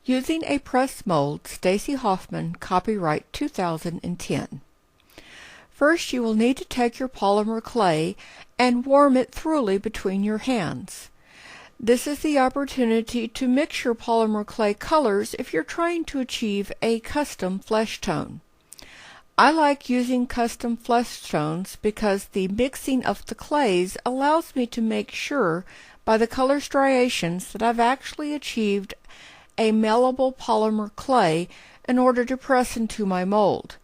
Using a press mold, Stacy Hoffman, copyright 2010. First, you will need to take your polymer clay and warm it thoroughly between your hands. This is the opportunity to mix your polymer clay colors if you're trying to achieve a custom flesh tone. I like using custom flesh tones because the mixing of the clays allows me to make sure by the color striations that I've actually achieved a malleable polymer clay in order to press into my mold.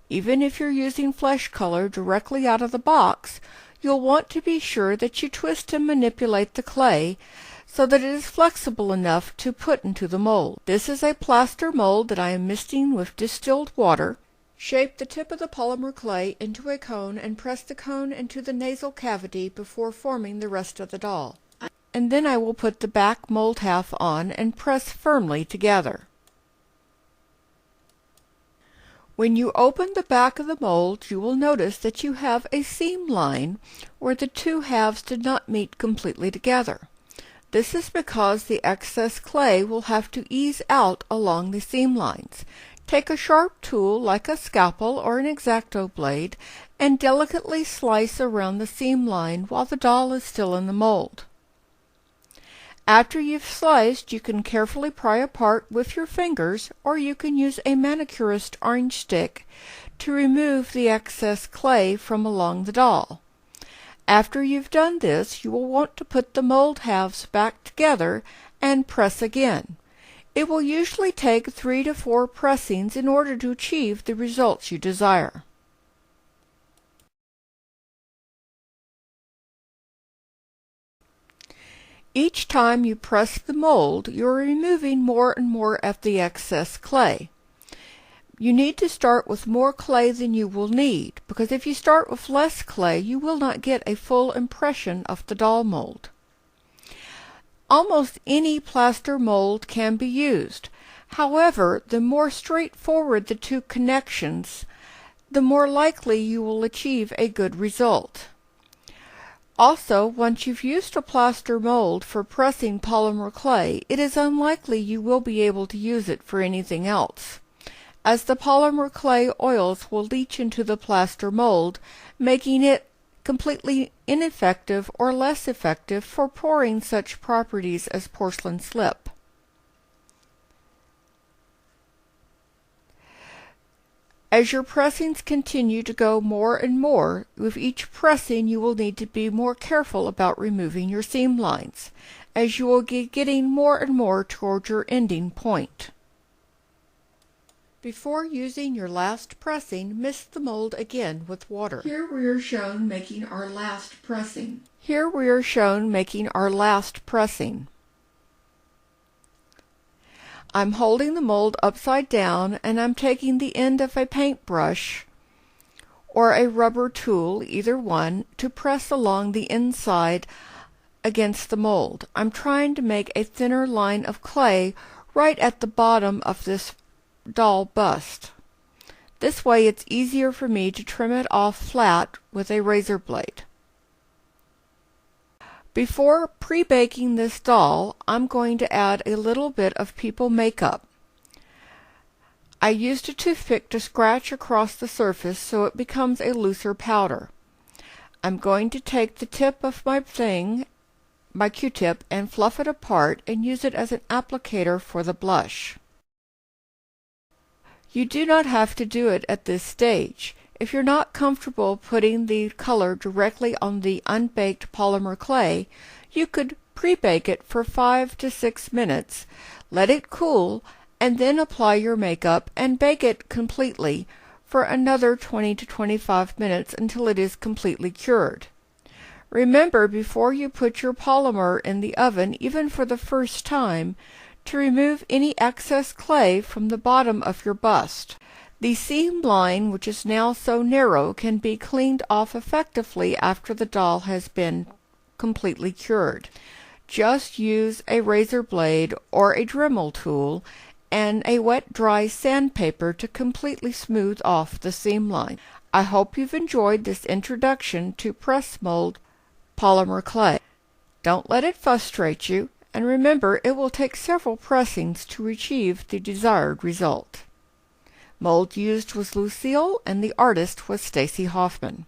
Even if you're using flesh color directly out of the box, you'll want to be sure that you twist and manipulate the clay so that it is flexible enough to put into the mold. This is a plaster mold that I am misting with distilled water. Shape the tip of the polymer clay into a cone and press the cone into the nasal cavity before forming the rest of the doll. And then I will put the back mold half on and press firmly together. When you open the back of the mold, you will notice that you have a seam line where the two halves did not meet completely together. This is because the excess clay will have to ease out along the seam lines. Take a sharp tool like a scalpel or an X-Acto blade and delicately slice around the seam line while the doll is still in the mold. After you've sliced, you can carefully pry apart with your fingers, or you can use a manicurist orange stick to remove the excess clay from along the doll. After you've done this, you will want to put the mold halves back together and press again. It will usually take 3 to 4 pressings in order to achieve the results you desire. Each time you press the mold, you are removing more and more of the excess clay. You need to start with more clay than you will need, because if you start with less clay, you will not get a full impression of the doll mold. Almost any plaster mold can be used. However, the more straightforward the two connections, the more likely you will achieve a good result. Also, once you've used a plaster mold for pressing polymer clay, it is unlikely you will be able to use it for anything else, as the polymer clay oils will leach into the plaster mold, making it completely ineffective or less effective for pouring such properties as porcelain slip. As your pressings continue to go more and more, with each pressing you will need to be more careful about removing your seam lines, as you will be getting more and more toward your ending point. Before using your last pressing, mist the mold again with water. Here we are shown making our last pressing. I'm holding the mold upside down and I'm taking the end of a paintbrush or a rubber tool, either one, to press along the inside against the mold. I'm trying to make a thinner line of clay right at the bottom of this doll bust. This way it's easier for me to trim it off flat with a razor blade. Before pre-baking this doll, I'm going to add a little bit of people makeup. I used a toothpick to scratch across the surface so it becomes a looser powder. I'm going to take the tip of my Q-tip, and fluff it apart and use it as an applicator for the blush. You do not have to do it at this stage. If you're not comfortable putting the color directly on the unbaked polymer clay, you could pre-bake it for 5 to 6 minutes, let it cool, and then apply your makeup and bake it completely for another 20 to 25 minutes until it is completely cured. Remember, before you put your polymer in the oven, even for the first time, to remove any excess clay from the bottom of your bust. The seam line, which is now so narrow, can be cleaned off effectively after the doll has been completely cured. Just use a razor blade or a Dremel tool and a wet dry sandpaper to completely smooth off the seam line. I hope you've enjoyed this introduction to press mold polymer clay. Don't let it frustrate you, and remember it will take several pressings to achieve the desired result. Mold used was Lucille and the artist was Stacy Hoffman.